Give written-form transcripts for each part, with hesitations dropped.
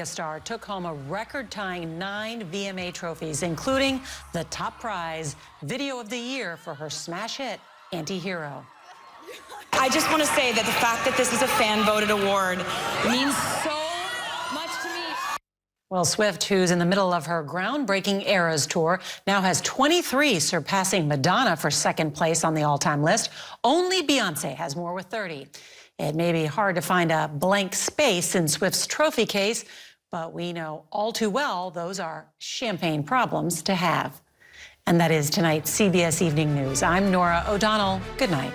megastar took home a record-tying 9 VMA trophies, including the top prize, Video of the Year for her smash hit, Anti-Hero. I just want to say that the fact that this is a fan-voted award means so much to me. Well, Swift, who's in the middle of her groundbreaking Eras tour, now has 23, surpassing Madonna for second place on the all-time list. Only Beyonce has more with 30. It may be hard to find a blank space in Swift's trophy case, but we know all too well those are champagne problems to have. And that is tonight's CBS Evening News. I'm Norah O'Donnell. Good night.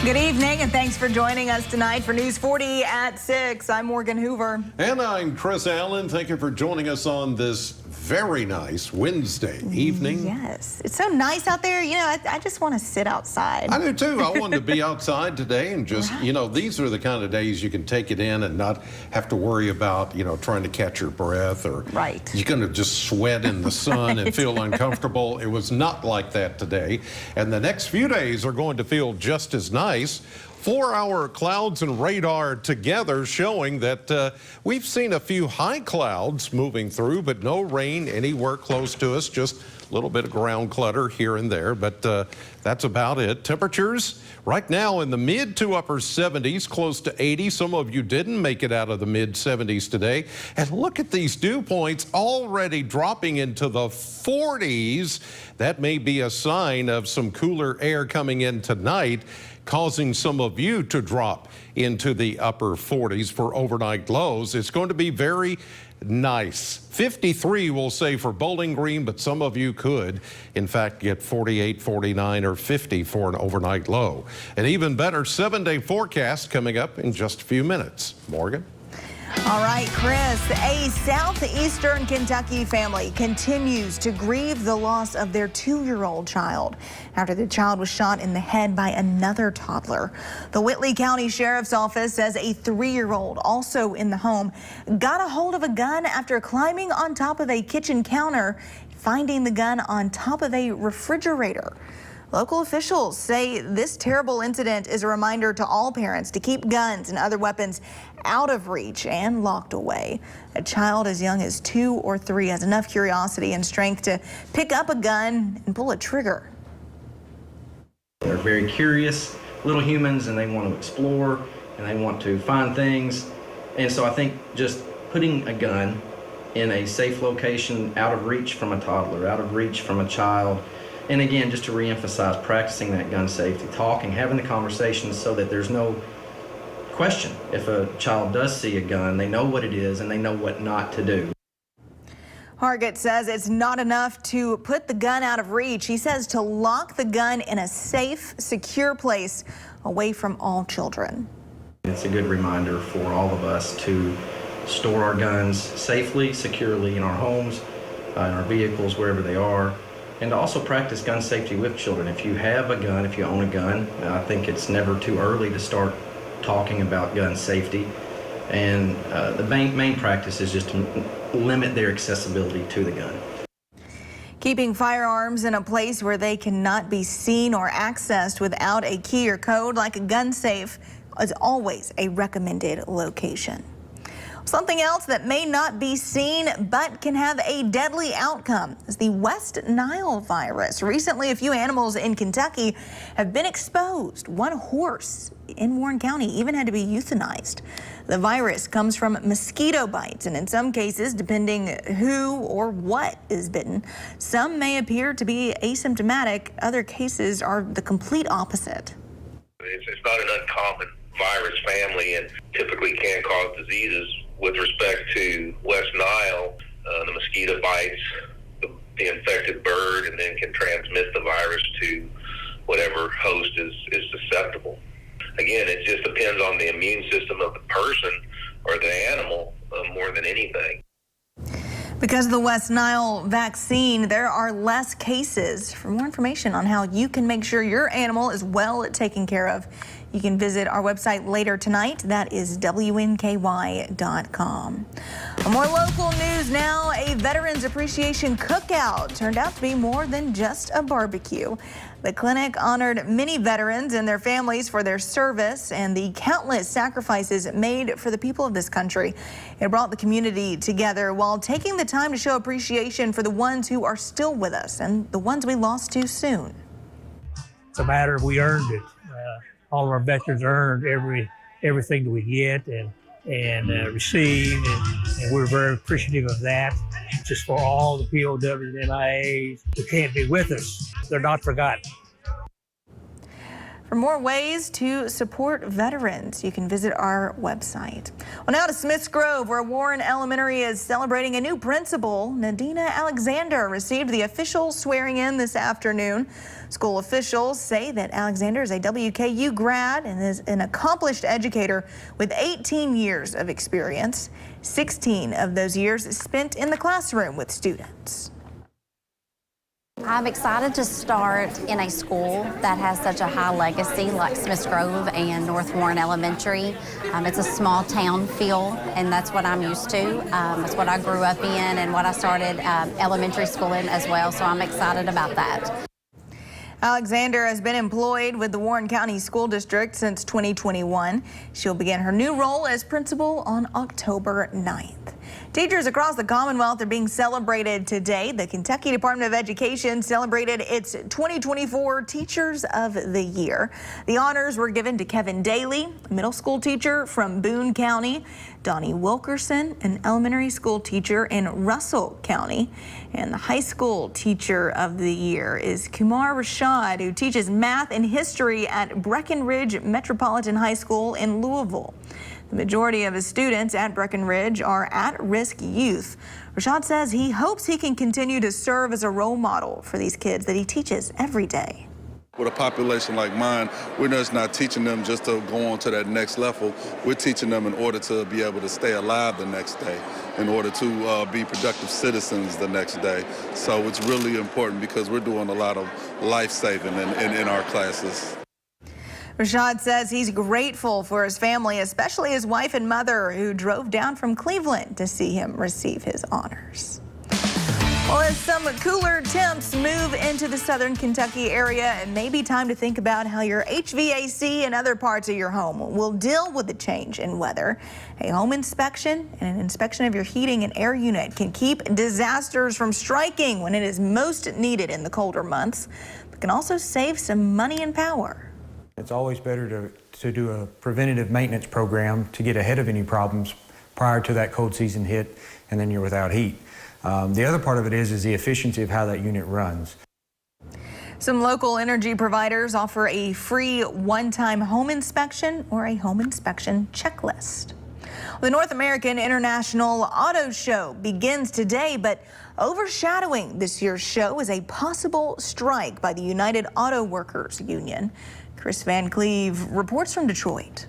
Good evening, and thanks for joining us tonight for News 40 at 6. I'm Morgan Hoover. And I'm Chris Allen. Thank you for joining us on this very nice Wednesday evening. Yes, it's so nice out there. You know, I just want to sit outside. I do too. I wanted to be outside today and just, you know, these are the kind of days you can take it in and not have to worry about, you know, trying to catch your breath or you're going to just sweat in the sun and feel uncomfortable. It was not like that today. And the next few days are going to feel just as nice. 4-hour clouds and radar together showing that we've seen a few high clouds moving through, but no rain anywhere close to us, just a little bit of ground clutter here and there, but that's about it. Temperatures right now in the mid to upper 70s, close to 80. Some of you didn't make it out of the mid 70s today. And look at these dew points already dropping into the 40s. That may be a sign of some cooler air coming in tonight, causing some of you to drop into the upper 40s for overnight lows. It's going to be very nice. 53 we'll say for Bowling Green, but some of you could, in fact, get 48, 49, or 50 for an overnight low. An even better 7-day forecast coming up in just a few minutes. Morgan? All right, Chris, a southeastern Kentucky family continues to grieve the loss of their 2-year-old child after the child was shot in the head by another toddler. The Whitley County Sheriff's Office says a 3-year-old also in the home got a hold of a gun after climbing on top of a kitchen counter, finding the gun on top of a refrigerator. Local officials say this terrible incident is a reminder to all parents to keep guns and other weapons out of reach and locked away. A child as young as 2 or 3 has enough curiosity and strength to pick up a gun and pull a trigger. They're very curious little humans, and they want to explore and they want to find things. And so I think just putting a gun in a safe location, out of reach from a toddler, out of reach from a child, and again, just to reemphasize, practicing that gun safety, talking, having the conversations so that there's no question. If a child does see a gun, they know what it is and they know what not to do. Hargett says it's not enough to put the gun out of reach. He says to lock the gun in a safe, secure place away from all children. It's a good reminder for all of us to store our guns safely, securely in our homes, in our vehicles, wherever they are. And to also practice gun safety with children. If you have a gun, if you own a gun, I think it's never too early to start talking about gun safety. And the main practice is just to limit their accessibility to the gun. Keeping firearms in a place where they cannot be seen or accessed without a key or code, like a gun safe, is always a recommended location. Something else that may not be seen but can have a deadly outcome is the West Nile virus. Recently, a few animals in Kentucky have been exposed. One horse in Warren County even had to be euthanized. The virus comes from mosquito bites, and in some cases, depending who or what is bitten, some may appear to be asymptomatic. Other cases are the complete opposite. It's not an uncommon virus family and typically can cause diseases. With respect to West Nile, the mosquito bites the infected bird and then can transmit the virus to whatever host is susceptible. Again, it just depends on the immune system of the person or the animal more than anything. Because of the West Nile vaccine, there are less cases. For more information on how you can make sure your animal is well taken care of, You can visit our website later tonight. That is WNKY.com. More local news now. A Veterans Appreciation Cookout turned out to be more than just a barbecue. The clinic honored many veterans and their families for their service and the countless sacrifices made for the people of this country. It brought the community together while taking the time to show appreciation for the ones who are still with us and the ones we lost too soon. It's a matter of we earned it. All of our veterans earned everything that we get and receive, and we're very appreciative of that. Just for all the POWs and MIAs who can't be with us, they're not forgotten. For more ways to support veterans, you can visit our website. Well, now to Smiths Grove, where Warren Elementary is celebrating a new principal. Nadina Alexander received the official swearing in this afternoon. School officials say that Alexander is a WKU grad and is an accomplished educator with 18 years of experience. 16 of those years spent in the classroom with students. I'm excited to start in a school that has such a high legacy like Smiths Grove and North Warren Elementary. It's a small town feel, and that's what I'm used to. It's what I grew up in and what I started elementary school in as well, so I'm excited about that. Alexander has been employed with the Warren County School District since 2021. She'll begin her new role as principal on October 9th. Teachers across the Commonwealth are being celebrated today. The Kentucky Department of Education celebrated its 2024 Teachers of the Year. The honors were given to Kevin Daly, a middle school teacher from Boone County, Donnie Wilkerson, an elementary school teacher in Russell County, and the high school teacher of the year is Kumar Rashad, who teaches math and history at Breckenridge Metropolitan High School in Louisville. The majority of his students at Breckenridge are at-risk youth. Rashad says he hopes he can continue to serve as a role model for these kids that he teaches every day. With a population like mine, we're just not teaching them just to go on to that next level. We're teaching them in order to be able to stay alive the next day, in order to be productive citizens the next day. So it's really important because we're doing a lot of life-saving in our classes. Rashad says he's grateful for his family, especially his wife and mother, who drove down from Cleveland to see him receive his honors. Well, as some cooler temps move into the southern Kentucky area, it may be time to think about how your HVAC and other parts of your home will deal with the change in weather. A home inspection and an inspection of your heating and air unit can keep disasters from striking when it is most needed in the colder months, but can also save some money and power. It's always better to do a preventative maintenance program to get ahead of any problems prior to that cold season hit, and then you're without heat. The other part of it is the efficiency of how that unit runs. Some local energy providers offer a free one-time home inspection or a home inspection checklist. The North American International Auto Show begins today, but overshadowing this year's show is a possible strike by the United Auto Workers Union. Chris Van Cleve reports from Detroit.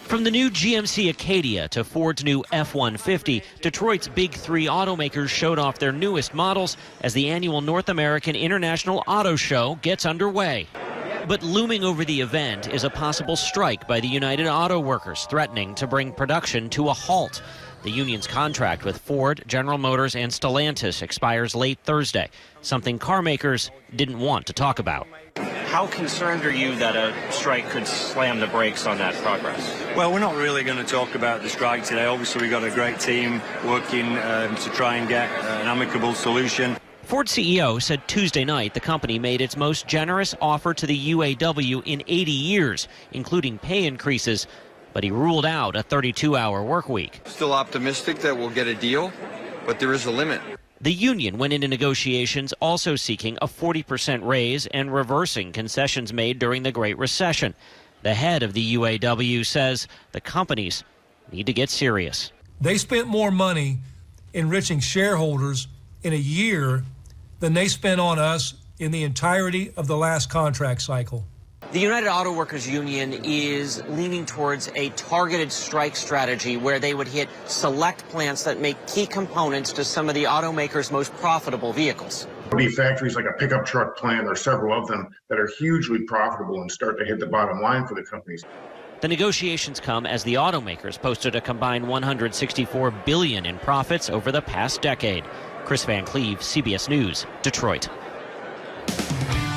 From the new GMC Acadia to Ford's new F-150, Detroit's big three automakers showed off their newest models as the annual North American International Auto Show gets underway. But looming over the event is a possible strike by the United Auto Workers, threatening to bring production to a halt. The union's contract with Ford, General Motors, and Stellantis expires late Thursday, something car makers didn't want to talk about. How concerned are you that a strike could slam the brakes on that progress? Well, we're not really going to talk about the strike today. Obviously, we've got a great team working to try and get an amicable solution. Ford CEO said Tuesday night the company made its most generous offer to the UAW in 80 years, including pay increases, but he ruled out a 32-hour work week. Still optimistic that we'll get a deal, but there is a limit. The union went into negotiations also seeking a 40% raise and reversing concessions made during the Great Recession. The head of the UAW says the companies need to get serious. They spent more money enriching shareholders in a year than they spent on us in the entirety of the last contract cycle. The United Auto Workers Union is leaning towards a targeted strike strategy where they would hit select plants that make key components to some of the automakers' most profitable vehicles. There'll be factories like a pickup truck plant, there are several of them that are hugely profitable and start to hit the bottom line for the companies. The negotiations come as the automakers posted a combined $164 billion in profits over the past decade. Chris Van Cleve, CBS News, Detroit.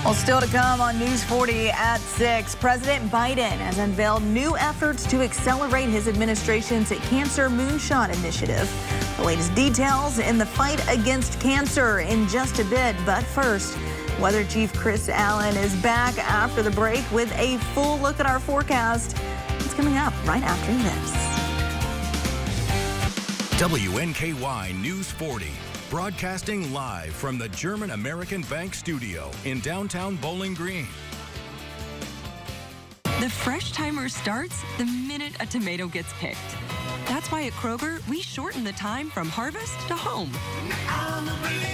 Well, still to come on News 40 at 6, President Biden has unveiled new efforts to accelerate his administration's Cancer Moonshot initiative. The latest details in the fight against cancer in just a bit. But first, Weather Chief Chris Allen is back after the break with a full look at our forecast. It's coming up right after this. WNKY News 40. Broadcasting live from the German American Bank studio in downtown Bowling Green. The fresh timer starts the minute a tomato gets picked. That's why at Kroger, we shorten the time from harvest to home.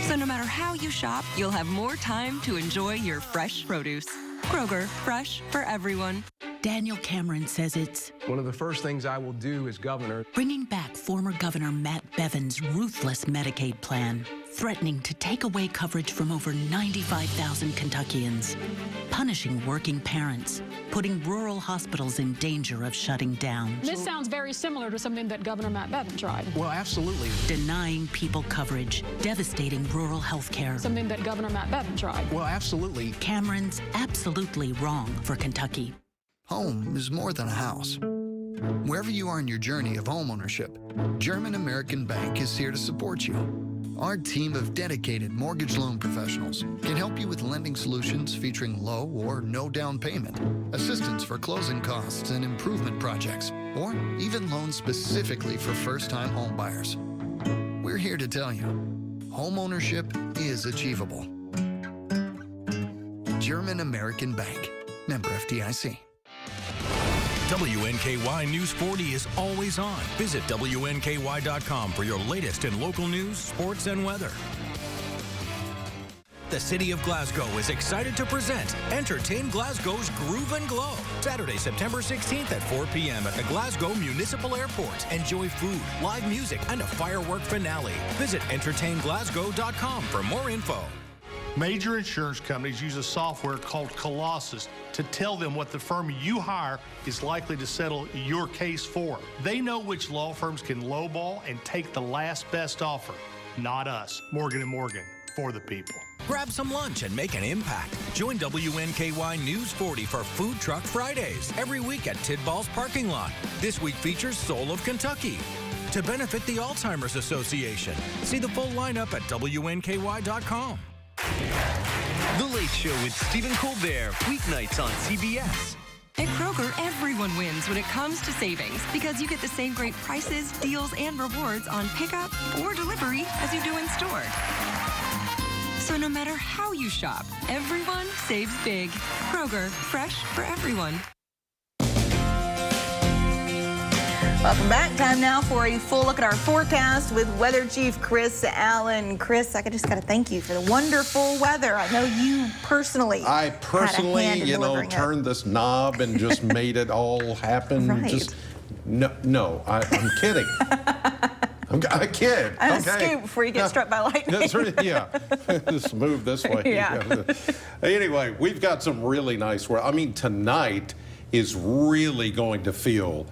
So no matter how you shop, you'll have more time to enjoy your fresh produce. Kroger, fresh for everyone. Daniel Cameron says it's one of the first things I will do as governor. Bringing back former Governor Matt Bevin's ruthless Medicaid plan, threatening to take away coverage from over 95,000 Kentuckians, punishing working parents, putting rural hospitals in danger of shutting down. This sounds very similar to something that Governor Matt Bevin tried. Well, absolutely. Denying people coverage, devastating rural health care. Something that Governor Matt Bevin tried. Well, absolutely. Cameron's absolutely wrong for Kentucky. Home is more than a house. Wherever you are in your journey of homeownership, German American Bank is here to support you. Our team of dedicated mortgage loan professionals can help you with lending solutions featuring low or no down payment, assistance for closing costs and improvement projects, or even loans specifically for first-time home buyers. We're here to tell you, homeownership is achievable. German American Bank, member FDIC. WNKY News 40 is always on. Visit WNKY.com for your latest in local news, sports, and weather. The City of Glasgow is excited to present Entertain Glasgow's Groove and Glow. Saturday, September 16th at 4 p.m. at the Glasgow Municipal Airport. Enjoy food, live music, and a firework finale. Visit entertainglasgow.com for more info. Major insurance companies use a software called Colossus to tell them what the firm you hire is likely to settle your case for. They know which law firms can lowball and take the last best offer. Not us. Morgan & Morgan, for the people. Grab some lunch and make an impact. Join WNKY News 40 for Food Truck Fridays every week at Tidball's parking lot. This week features Soul of Kentucky to benefit the Alzheimer's Association. See the full lineup at WNKY.com. The Late Show with Stephen Colbert, weeknights on CBS. At Kroger, everyone wins when it comes to savings because you get the same great prices, deals, and rewards on pickup or delivery as you do in store. So no matter how you shop, everyone saves big. Kroger, fresh for everyone. Welcome back. Time now for a full look at our forecast with Weather Chief Chris Allen. Chris, I just got to thank you for the wonderful weather. I know you personally. I personally, had a hand in turned this knob and just made it all happen. Right. Just no, I'm kidding. I kid. And okay. escape before you get struck by lightning. That's right, yeah. Just move this way. Yeah. Anyway, we've got some really nice weather. I mean, tonight is really going to feel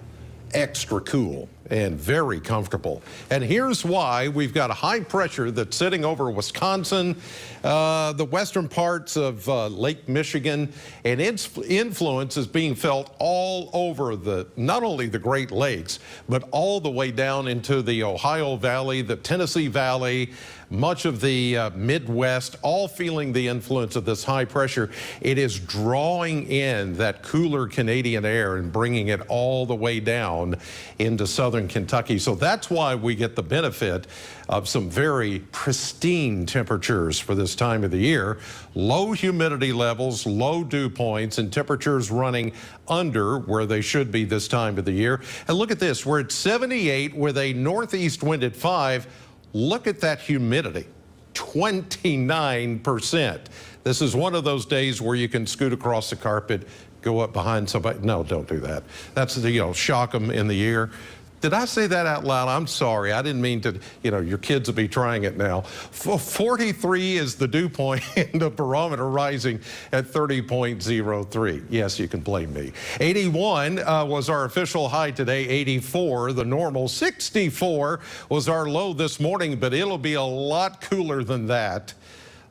extra cool and very comfortable. And here's why. We've got a high pressure that's sitting over Wisconsin, the western parts of Lake Michigan, and its influence is being felt all over not only the Great Lakes, but all the way down into the Ohio Valley, the Tennessee Valley, much of the Midwest, all feeling the influence of this high pressure. It is drawing in that cooler Canadian air and bringing it all the way down into southern Kentucky. So that's why we get the benefit of some very pristine temperatures for this time of the year. Low humidity levels, low dew points, and temperatures running under where they should be this time of the year. And look at this, we're at 78 with a northeast wind at 5. Look at that humidity, 29%. This is one of those days where you can scoot across the carpet, go up behind somebody. No, don't do that. That's shock them in the ear. Did I say that out loud? I'm sorry. I didn't mean to, your kids will be trying it now. 43 is the dew point and the barometer rising at 30.03. Yes, you can blame me. 81 was our official high today, 84 the normal. 64 was our low this morning, but it'll be a lot cooler than that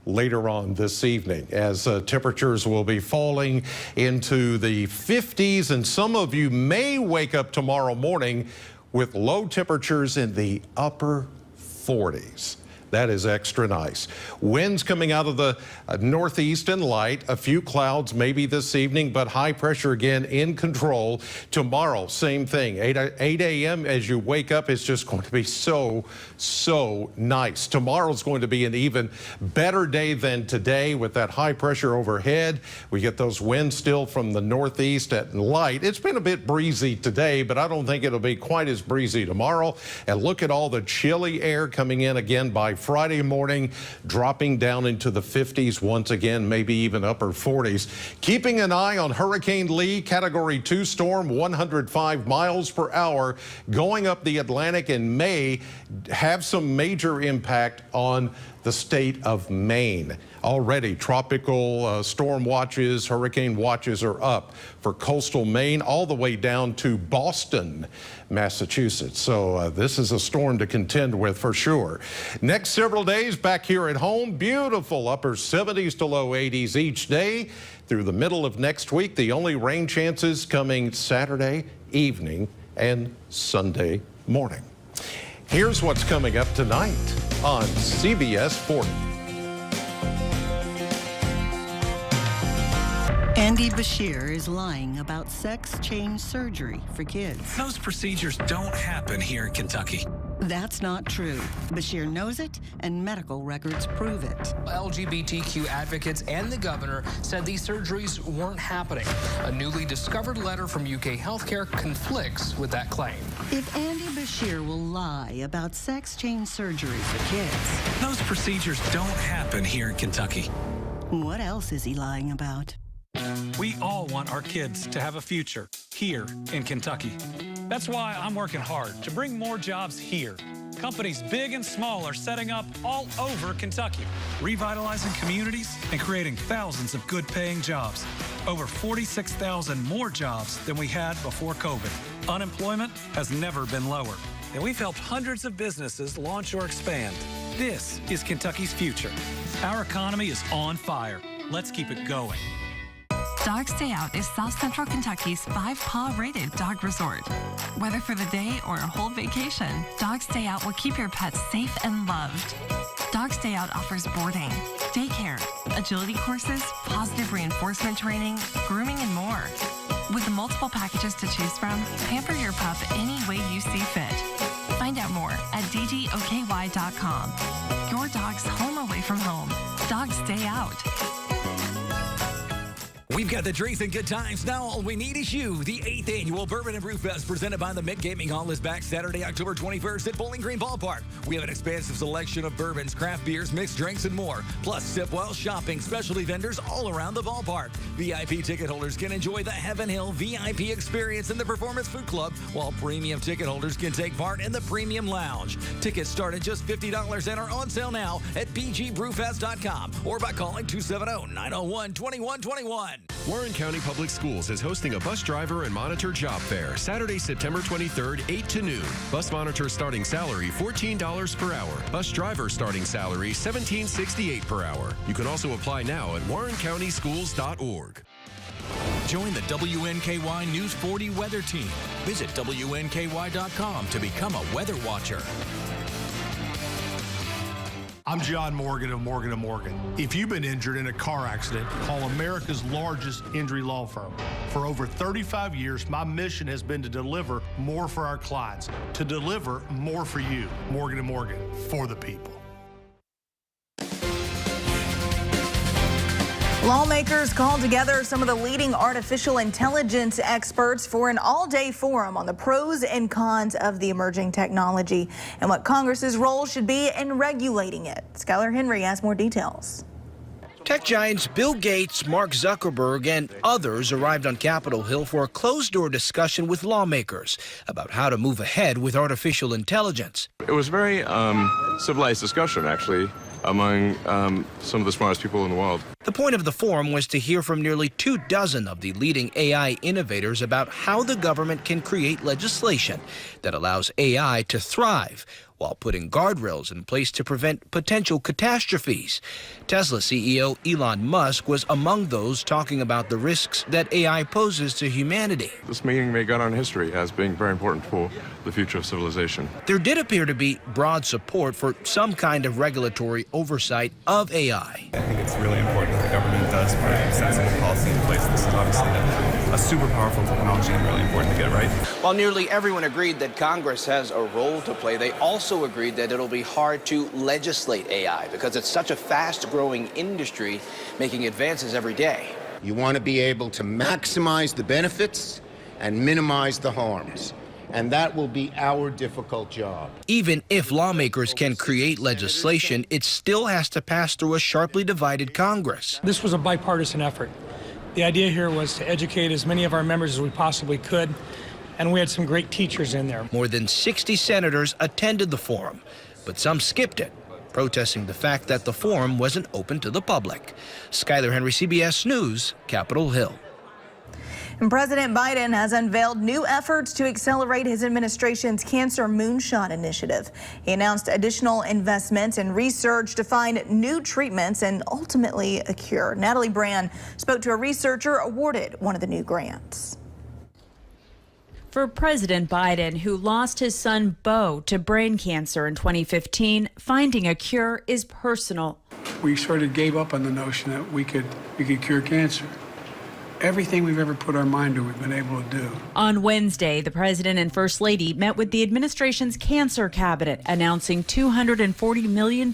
later on this evening as temperatures will be falling into the 50s, and some of you may wake up tomorrow morning with low temperatures in the upper 40s. That is extra nice. Winds coming out of the northeast and light. A few clouds maybe this evening, but high pressure again in control. Tomorrow, same thing. 8 a.m. as you wake up, it's just going to be so nice. Tomorrow's going to be an even better day than today with that high pressure overhead. We get those winds still from the northeast at light. It's been a bit breezy today, but I don't think it'll be quite as breezy tomorrow. And look at all the chilly air coming in again by Friday morning, dropping down into the 50s once again, maybe even upper 40s. Keeping an eye on Hurricane Lee, Category 2 storm, 105 miles per hour, going up the Atlantic and may have some major impact on the state of Maine. Already tropical storm watches, hurricane watches are up for coastal Maine all the way down to Boston, Massachusetts. So this is a storm to contend with for sure. Next several days back here at home, beautiful upper 70s to low 80s each day through the middle of next week. The only rain chances coming Saturday evening and Sunday morning. Here's what's coming up tonight on CBS 40. Andy Bashir is lying about sex change surgery for kids. Those procedures don't happen here in Kentucky. That's not true. Bashir knows it, and medical records prove it. LGBTQ advocates and the governor said these surgeries weren't happening. A newly discovered letter from UK Healthcare conflicts with that claim. If Andy Bashir will lie about sex change surgery for kids, those procedures don't happen here in Kentucky. What else is he lying about? We all want our kids to have a future here in Kentucky. That's why I'm working hard to bring more jobs here. Companies big and small are setting up all over Kentucky, revitalizing communities and creating thousands of good-paying jobs. Over 46,000 more jobs than we had before COVID. Unemployment has never been lower, and we've helped hundreds of businesses launch or expand. This is Kentucky's future. Our economy is on fire. Let's keep it going. Dog Stay Out is South Central Kentucky's 5-paw rated dog resort. Whether for the day or a whole vacation, Dog Stay Out will keep your pets safe and loved. Dog Stay Out offers boarding, daycare, agility courses, positive reinforcement training, grooming, and more. With multiple packages to choose from, pamper your pup any way you see fit. Find out more at dgOKY.com. Your dog's home away from home. Dog Stay Out. We've got the drinks and good times. Now all we need is you. The 8th annual Bourbon and Brew Fest presented by the Mint Gaming Hall is back Saturday, October 21st at Bowling Green Ballpark. We have an expansive selection of bourbons, craft beers, mixed drinks, and more. Plus, sip while shopping, specialty vendors all around the ballpark. VIP ticket holders can enjoy the Heaven Hill VIP experience in the Performance Food Club, while premium ticket holders can take part in the Premium Lounge. Tickets start at just $50 and are on sale now at bgbrewfest.com or by calling 270-901-2121. Warren County Public Schools is hosting a bus driver and monitor job fair Saturday, September 23rd, 8 to noon. Bus monitor starting salary $14 per hour. Bus driver starting salary $17.68 per hour. You can also apply now at warrencountyschools.org. Join the WNKY News 40 weather team. Visit WNKY.com to become a weather watcher. I'm John Morgan of Morgan & Morgan. If you've been injured in a car accident, call America's largest injury law firm. For over 35 years, my mission has been to deliver more for our clients, to deliver more for you. Morgan & Morgan, for the people. Lawmakers called together some of the leading artificial intelligence experts for an all-day forum on the pros and cons of the emerging technology and what Congress's role should be in regulating it. Skylar Henry has more details. Tech giants Bill Gates, Mark Zuckerberg, and others arrived on Capitol Hill for a closed-door discussion with lawmakers about how to move ahead with artificial intelligence. It was a very civilized discussion, actually, among some of the smartest people in the world. The point of the forum was to hear from nearly 24 of the leading AI innovators about how the government can create legislation that allows AI to thrive while putting guardrails in place to prevent potential catastrophes. Tesla CEO Elon Musk was among those talking about the risks that AI poses to humanity. This meeting may go down in history as being very important for the future of civilization. There did appear to be broad support for some kind of regulatory oversight of AI. I think it's really important that the government does put sensible policy in place. This is obviously a super powerful technology and really important to get right. While nearly everyone agreed that Congress has a role to play, they also agreed that it'll be hard to legislate AI because it's such a fast-growing industry making advances every day. You want to be able to maximize the benefits and minimize the harms. And that will be our difficult job. Even if lawmakers can create legislation, it still has to pass through a sharply divided Congress. This was a bipartisan effort. The idea here was to educate as many of our members as we possibly could, and we had some great teachers in there. More than 60 senators attended the forum, but some skipped it, protesting the fact that the forum wasn't open to the public. Skyler Henry, CBS News, Capitol Hill. And President Biden has unveiled new efforts to accelerate his administration's cancer moonshot initiative. He announced additional investments in research to find new treatments and ultimately a cure. Natalie Brand spoke to a researcher awarded one of the new grants. For President Biden, who lost his son Beau to brain cancer in 2015, finding a cure is personal. We sort of gave up on the notion that we could cure cancer. Everything we've ever put our mind to, we've been able to do. On Wednesday, the president and first lady met with the administration's cancer cabinet, announcing $240 million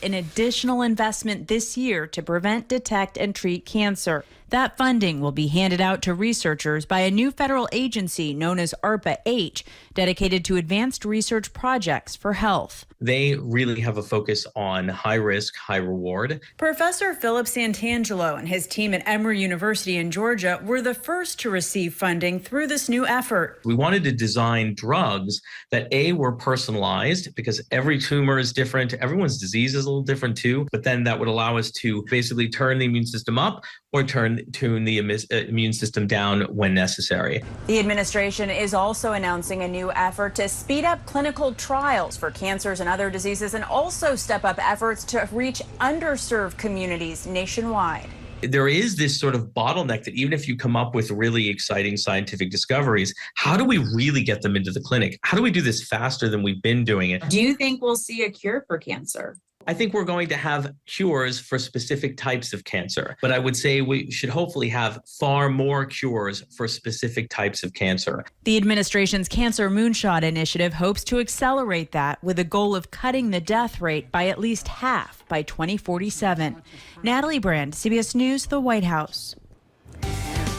in additional investment this year to prevent, detect, and treat cancer. That funding will be handed out to researchers by a new federal agency known as ARPA-H, dedicated to advanced research projects for health. They really have a focus on high risk, high reward. Professor Philip Santangelo and his team at Emory University in Georgia were the first to receive funding through this new effort. We wanted to design drugs that were personalized because every tumor is different. Everyone's disease is a little different too, but then that would allow us to basically turn the immune system up or tune the immune system down when necessary. The administration is also announcing a new effort to speed up clinical trials for cancers and other diseases, and also step up efforts to reach underserved communities nationwide. There is this sort of bottleneck that even if you come up with really exciting scientific discoveries, how do we really get them into the clinic? How do we do this faster than we've been doing it? Do you think we'll see a cure for cancer? I think we're going to have cures for specific types of cancer, but I would say we should hopefully have far more cures for specific types of cancer. The administration's Cancer Moonshot Initiative hopes to accelerate that with a goal of cutting the death rate by at least half by 2047. Natalie Brand, CBS News, the White House.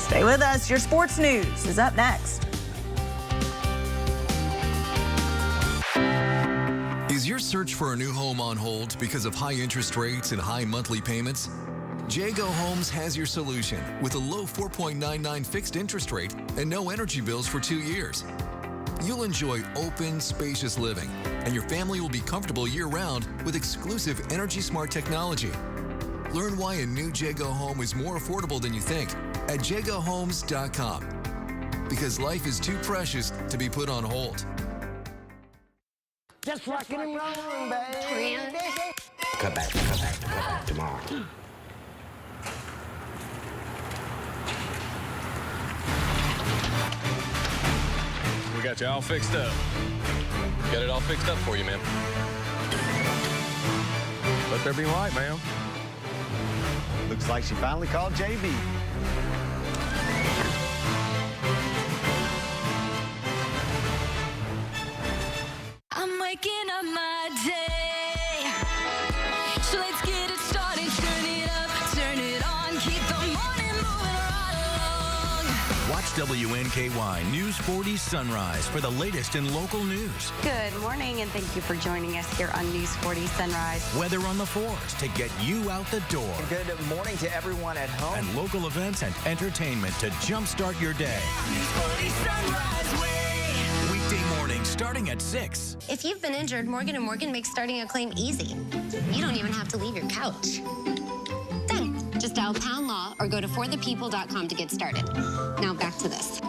Stay with us. Your sports news is up next. Is your search for a new home on hold because of high interest rates and high monthly payments? Jago Homes has your solution with a low 4.99 fixed interest rate and no energy bills for 2 years. You'll enjoy open, spacious living, and your family will be comfortable year-round with exclusive Energy Smart technology. Learn why a new Jago home is more affordable than you think at jagohomes.com. Because life is too precious to be put on hold. Just rockin' and rollin', baby. Come back tomorrow. We got you all fixed up. Got it all fixed up for you, man. Let there be light, ma'am. Looks like she finally called JB. I'm waking up my day, so let's get it started. Turn it up, turn it on, keep the morning moving right along. Watch WNKY News 40 Sunrise for the latest in local news. Good morning, and thank you for joining us here on News 40 Sunrise. Weather on the 4s to get you out the door. Good morning to everyone at home. And local events and entertainment to jumpstart your day. News 40 Sunrise Way. Weekday mornings starting at 6. If you've been injured, Morgan & Morgan makes starting a claim easy. You don't even have to leave your couch. Done. Just dial pound law or go to forthepeople.com to get started. Now back to this.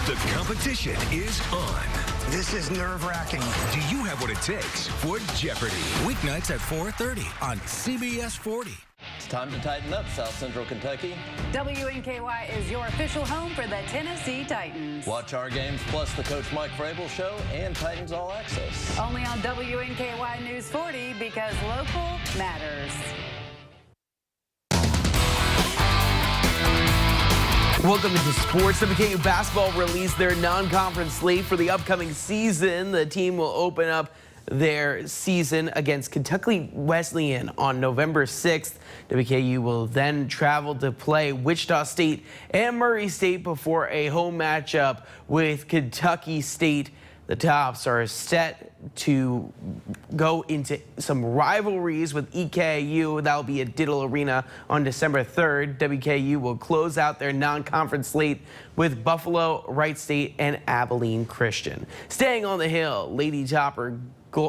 The competition is on. This is nerve-wracking. Do you have what it takes for Jeopardy? Weeknights at 4:30 on CBS 40. It's time to tighten up, South Central Kentucky. WNKY is your official home for the Tennessee Titans. Watch our games plus the Coach Mike Vrabel Show and Titans All Access. Only on WNKY News 40 because local matters. Welcome to sports. WKU basketball released their non-conference slate for the upcoming season. The team will open up their season against Kentucky Wesleyan on November 6th. WKU will then travel to play Wichita State and Murray State before a home matchup with Kentucky State. The Tops are set to go into some rivalries with EKU. That will be at Diddle Arena on December 3rd. WKU will close out their non-conference slate with Buffalo, Wright State, and Abilene Christian. Staying on the hill, Lady Topper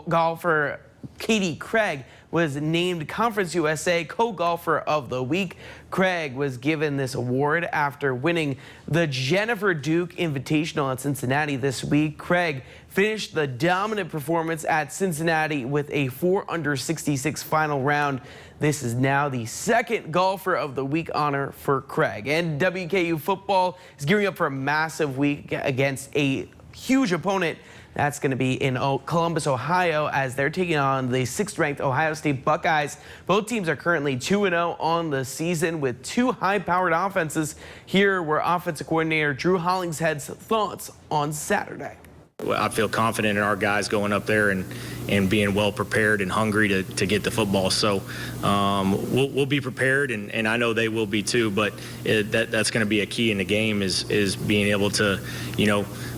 golfer Katie Craig was named Conference USA Co-Golfer of the Week. Craig was given this award after winning the Jennifer Duke Invitational at Cincinnati this week. Craig finished the dominant performance at Cincinnati with a 4-under-66 final round. This is now the second Golfer of the Week honor for Craig. And WKU football is gearing up for a massive week against a huge opponent. That's going to be in Columbus, Ohio, as they're taking on the 6th-ranked Ohio State Buckeyes. Both teams are currently 2-0 on the season with two high-powered offenses. Here were offensive coordinator Drew Hollingshead's thoughts on Saturday. I feel confident in our guys going up there and being well prepared and hungry to get the football. So we'll be prepared, and I know they will be too. But that's going to be a key in the game is being able to,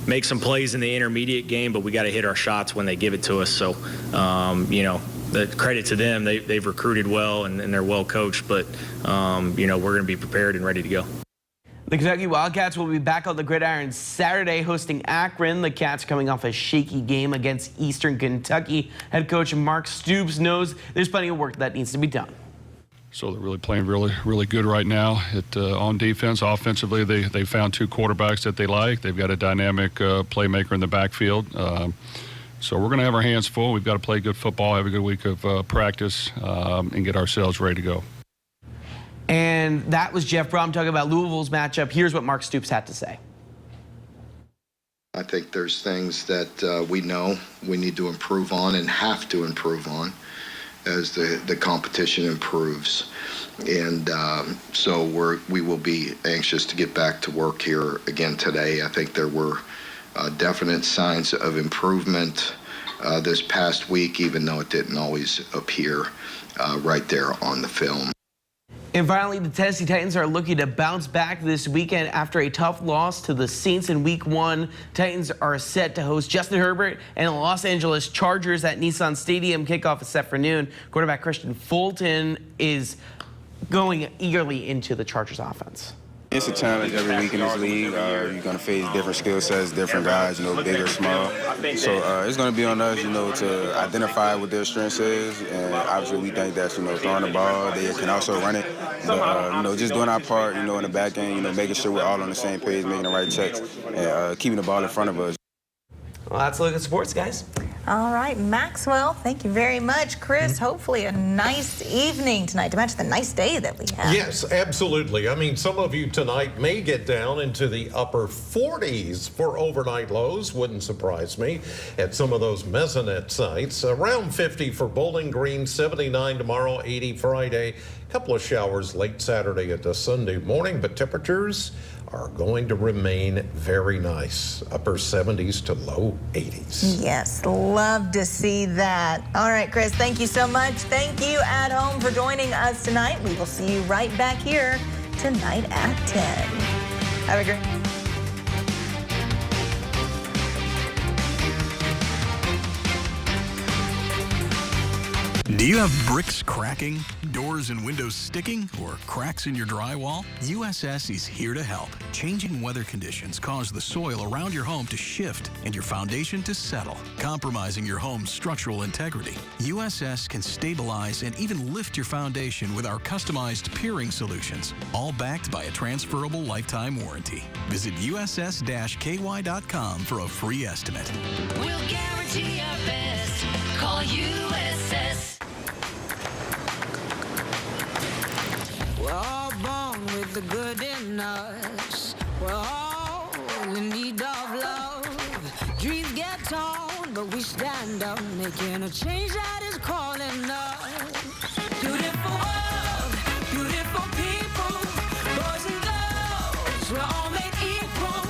make some plays in the intermediate game. But we got to hit our shots when they give it to us. So the credit to them, they've recruited well and they're well coached. But we're going to be prepared and ready to go. The Kentucky Wildcats will be back on the gridiron Saturday hosting Akron. The Cats coming off a shaky game against Eastern Kentucky. Head coach Mark Stoops knows there's plenty of work that needs to be done. So they're really playing really good right now on defense. Offensively, they found two quarterbacks that they like. They've got a dynamic playmaker in the backfield. So we're going to have our hands full. We've got to play good football, have a good week of practice, and get ourselves ready to go. And that was Jeff Brom talking about Louisville's matchup. Here's what Mark Stoops had to say. I think there's things that we know we need to improve on and have to improve on as the competition improves. And so we will be anxious to get back to work here again today. I think there were definite signs of improvement this past week, even though it didn't always appear right there on the film. And finally, the Tennessee Titans are looking to bounce back this weekend after a tough loss to the Saints in Week 1. Titans are set to host Justin Herbert and the Los Angeles Chargers at Nissan Stadium. Kickoff is set for noon. Quarterback Christian Fulton is going eagerly into the Chargers offense. It's a challenge every week in this league. You're going to face different skill sets, different guys, big or small. So it's going to be on us, to identify what their strengths is. And obviously we think that's, throwing the ball. They can also run it. But, just doing our part, in the back end, making sure we're all on the same page, making the right checks, and keeping the ball in front of us. Well, that's a look at sports, guys. All right, Maxwell, thank you very much. Chris, hopefully a nice evening tonight to match the nice day that we have. Yes, absolutely. I mean, some of you tonight may get down into the upper 40s for overnight lows. Wouldn't surprise me at some of those mesonet sites. Around 50 for Bowling Green, 79 tomorrow, 80 Friday. A couple of showers late Saturday into Sunday morning, but temperatures are going to remain very nice. Upper 70s to low 80s. Yes, love to see that. All right, Chris, thank you so much. Thank you at home for joining us tonight. We will see you right back here tonight at 10. Have a great Do you have bricks cracking, doors and windows sticking, or cracks in your drywall? USS is here to help. Changing weather conditions cause the soil around your home to shift and your foundation to settle, compromising your home's structural integrity. USS can stabilize and even lift your foundation with our customized piering solutions, all backed by a transferable lifetime warranty. Visit uss-ky.com for a free estimate. We'll guarantee our best. Call USS. We're all born with the good in us. We're all in need of love. Dreams get torn, but we stand up, making a change that is calling us. Beautiful world, beautiful people, boys and girls, we're all made equal.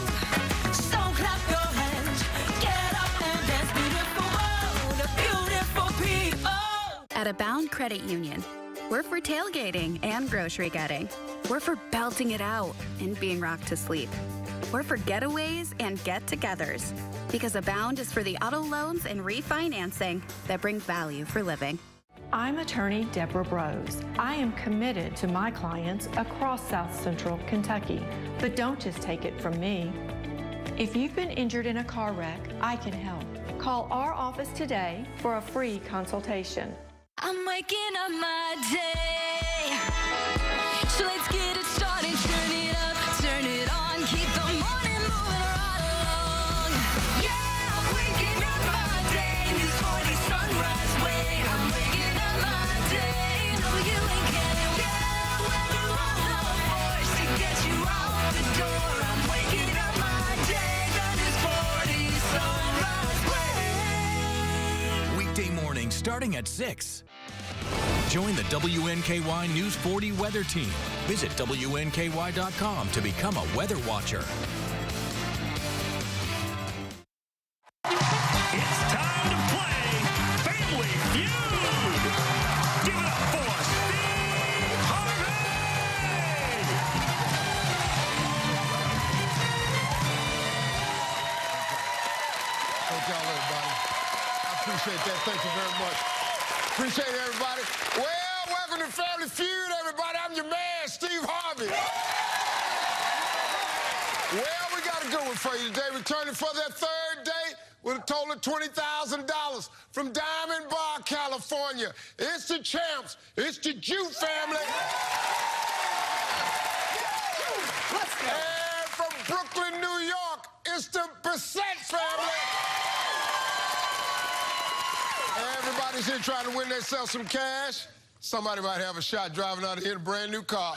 So clap your hands, get up and dance. Beautiful world, beautiful people. At Abound Credit Union, we're for tailgating and grocery getting. We're for belting it out and being rocked to sleep. We're for getaways and get-togethers. Because Abound is for the auto loans and refinancing that bring value for living. I'm attorney Deborah Brose. I am committed to my clients across South Central Kentucky. But don't just take it from me. If you've been injured in a car wreck, I can help. Call our office today for a free consultation. I'm waking up my day. So let's get it started. Turn it up, turn it on. Keep the morning moving right along. Yeah, I'm waking up my day. News 40 sunrise way. I'm waking up my day. WNKY. Yeah, when you want the force to get you out the door. I'm waking up my day. The News 40 sunrise way. Weekday morning starting at 6. Join the WNKY News 40 weather team. Visit WNKY.com to become a weather watcher. It's time to play Family Feud. Give it up for Steve Harvey. Thank y'all, everybody. I appreciate that. Thank you very much. Appreciate it, everybody. Well, welcome to Family Feud, everybody. I'm your man, Steve Harvey. Well, we got a good one for you today. Returning for their third day with a total of $20,000 from Diamond Bar, California. It's the champs. It's the Jew family. And from Brooklyn, New York, it's the Bissett family. Everybody's here trying to win themselves some cash. Somebody might have a shot driving out of here in a brand new car.